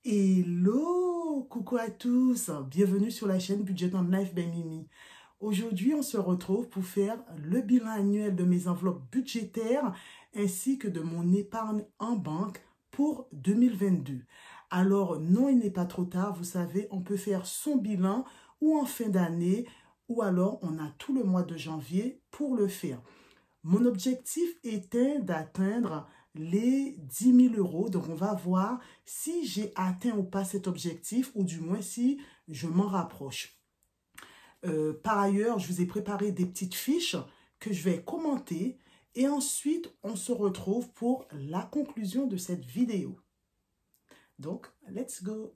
Hello, coucou à tous, bienvenue sur la chaîne Budget and Life by Mimi. Aujourd'hui, on se retrouve pour faire le bilan annuel de mes enveloppes budgétaires ainsi que de mon épargne en banque pour 2022. Alors, non, il n'est pas trop tard, vous savez, on peut faire son bilan ou en fin d'année ou alors on a tout le mois de janvier pour le faire. Mon objectif était d'atteindre les 10 000 euros. Donc, on va voir si j'ai atteint ou pas cet objectif ou du moins si je m'en rapproche. Par ailleurs, je vous ai préparé des petites fiches que je vais commenter et ensuite, on se retrouve pour la conclusion de cette vidéo. Donc, let's go!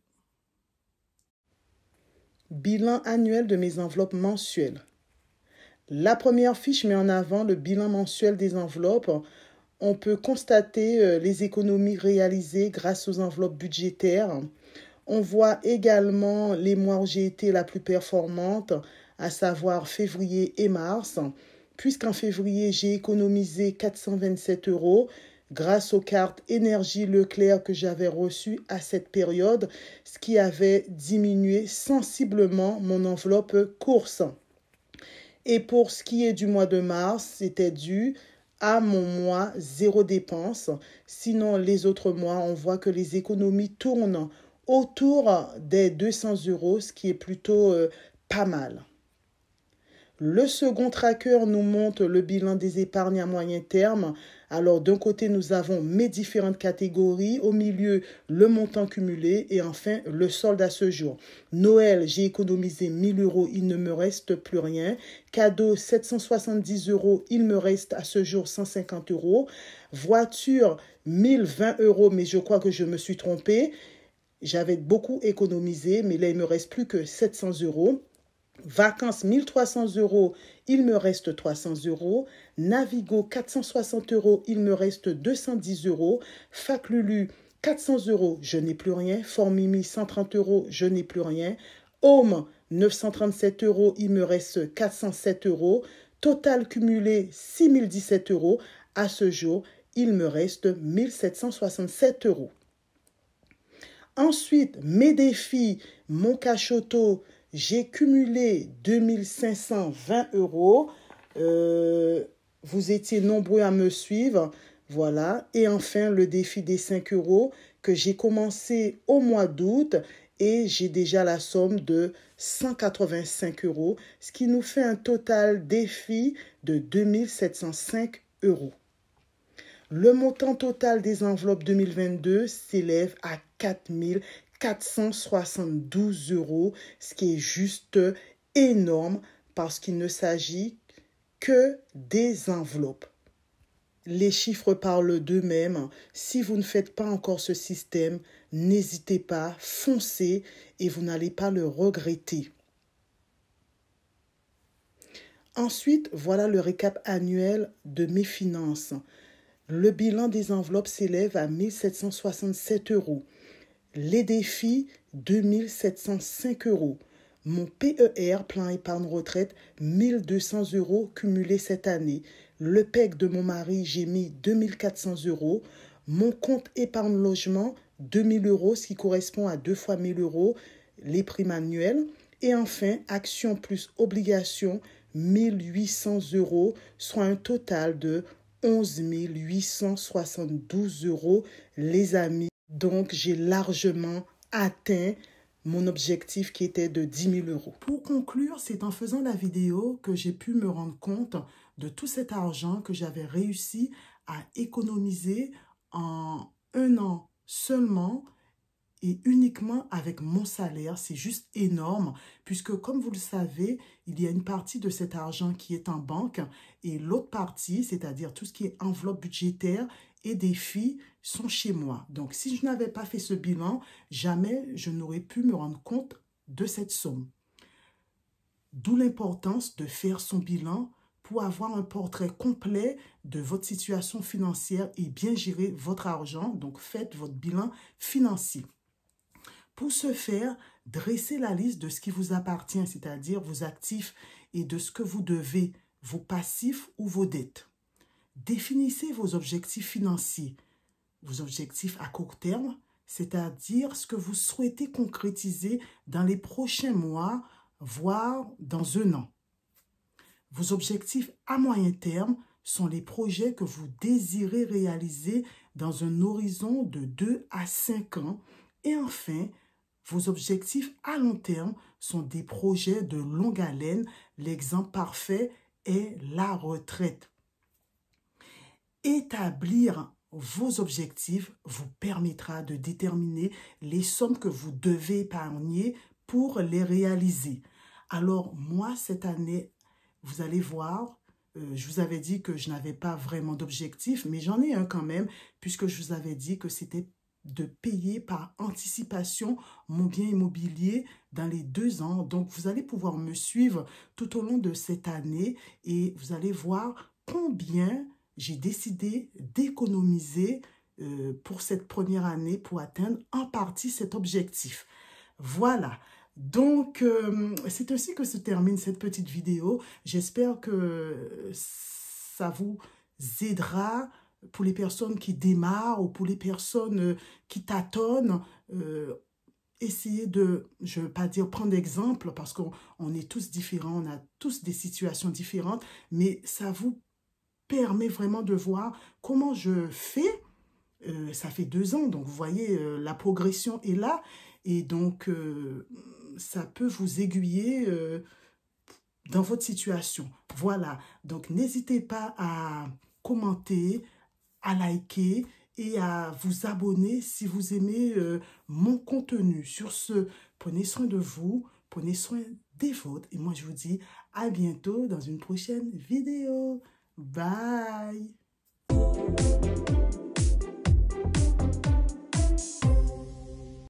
Bilan annuel de mes enveloppes mensuelles. La première fiche met en avant le bilan mensuel des enveloppes. On peut constater les économies réalisées grâce aux enveloppes budgétaires. On voit également les mois où j'ai été la plus performante, à savoir février et mars, puisqu'en février, j'ai économisé 427 euros grâce aux cartes Énergie Leclerc que j'avais reçues à cette période, ce qui avait diminué sensiblement mon enveloppe course. Et pour ce qui est du mois de mars, c'était dû à mon mois zéro dépense. Sinon, les autres mois, on voit que les économies tournent autour des 200 euros, ce qui est plutôt pas mal. Le second tracker nous montre le bilan des épargnes à moyen terme. Alors, d'un côté, nous avons mes différentes catégories. Au milieu, le montant cumulé. Et enfin, le solde à ce jour. Noël, j'ai économisé 1 000 euros. Il ne me reste plus rien. Cadeau, 770 euros. Il me reste à ce jour 150 euros. Voiture, 1020 euros. Mais je crois que je me suis trompée. J'avais beaucoup économisé. Mais là, il ne me reste plus que 700 euros. Vacances, 1300 euros, il me reste 300 euros. Navigo, 460 euros, il me reste 210 euros. Faclulu, 400 euros, je n'ai plus rien. Formimi, 130 euros, je n'ai plus rien. Home, 937 euros, il me reste 407 euros. Total cumulé, 6017 euros. À ce jour, il me reste 1767 euros. Ensuite, mes défis, mon cash auto, j'ai cumulé 2520 euros. Vous étiez nombreux à me suivre. Voilà. Et enfin, le défi des 5 euros que j'ai commencé au mois d'août et j'ai déjà la somme de 185 euros, ce qui nous fait un total défi de 2705 euros. Le montant total des enveloppes 2022 s'élève à 4472 euros, ce qui est juste énorme parce qu'il ne s'agit que des enveloppes. Les chiffres parlent d'eux-mêmes. Si vous ne faites pas encore ce système, n'hésitez pas, foncez et vous n'allez pas le regretter. Ensuite, voilà le récap annuel de mes finances. Le bilan des enveloppes s'élève à 1767 euros. Les défis, 2705 euros. Mon PER, plan épargne retraite, 1200 euros cumulés cette année. Le PEC de mon mari, j'ai mis 2400 euros. Mon compte épargne logement, 2000 euros, ce qui correspond à 2 fois 1000 euros, les primes annuelles. Et enfin, action plus obligation, 1800 euros, soit un total de 11 872 euros, les amis. Donc, j'ai largement atteint mon objectif qui était de 10 000 euros. Pour conclure, c'est en faisant la vidéo que j'ai pu me rendre compte de tout cet argent que j'avais réussi à économiser en un an seulement et uniquement avec mon salaire. C'est juste énorme puisque, comme vous le savez, il y a une partie de cet argent qui est en banque et l'autre partie, c'est-à-dire tout ce qui est enveloppe budgétaire et défis, sont chez moi. Donc, si je n'avais pas fait ce bilan, jamais je n'aurais pu me rendre compte de cette somme. D'où l'importance de faire son bilan pour avoir un portrait complet de votre situation financière et bien gérer votre argent. Donc, faites votre bilan financier. Pour ce faire, dressez la liste de ce qui vous appartient, c'est-à-dire vos actifs et de ce que vous devez, vos passifs ou vos dettes. Définissez vos objectifs financiers, vos objectifs à court terme, c'est-à-dire ce que vous souhaitez concrétiser dans les prochains mois, voire dans un an. Vos objectifs à moyen terme sont les projets que vous désirez réaliser dans un horizon de 2 à 5 ans. Et enfin, vos objectifs à long terme sont des projets de longue haleine. L'exemple parfait est la retraite. Établir vos objectifs vous permettra de déterminer les sommes que vous devez épargner pour les réaliser. Alors, moi, cette année, vous allez voir, je vous avais dit que je n'avais pas vraiment d'objectif, mais j'en ai un quand même, puisque je vous avais dit que c'était de payer par anticipation mon bien immobilier dans les 2 ans. Donc, vous allez pouvoir me suivre tout au long de cette année et vous allez voir combien j'ai décidé d'économiser pour cette première année pour atteindre en partie cet objectif. Voilà. Donc, c'est ainsi que se termine cette petite vidéo. J'espère que ça vous aidera pour les personnes qui démarrent ou pour les personnes qui tâtonnent. Essayez de, je ne veux pas dire prendre exemple parce qu'on est tous différents, on a tous des situations différentes, mais ça vous permet vraiment de voir comment je fais. Ça fait 2 ans, donc vous voyez, la progression est là. Et donc, ça peut vous aiguiller dans votre situation. Voilà, donc n'hésitez pas à commenter, à liker et à vous abonner si vous aimez mon contenu. Sur ce, prenez soin de vous, prenez soin des vôtres. Et moi, je vous dis à bientôt dans une prochaine vidéo. Bye!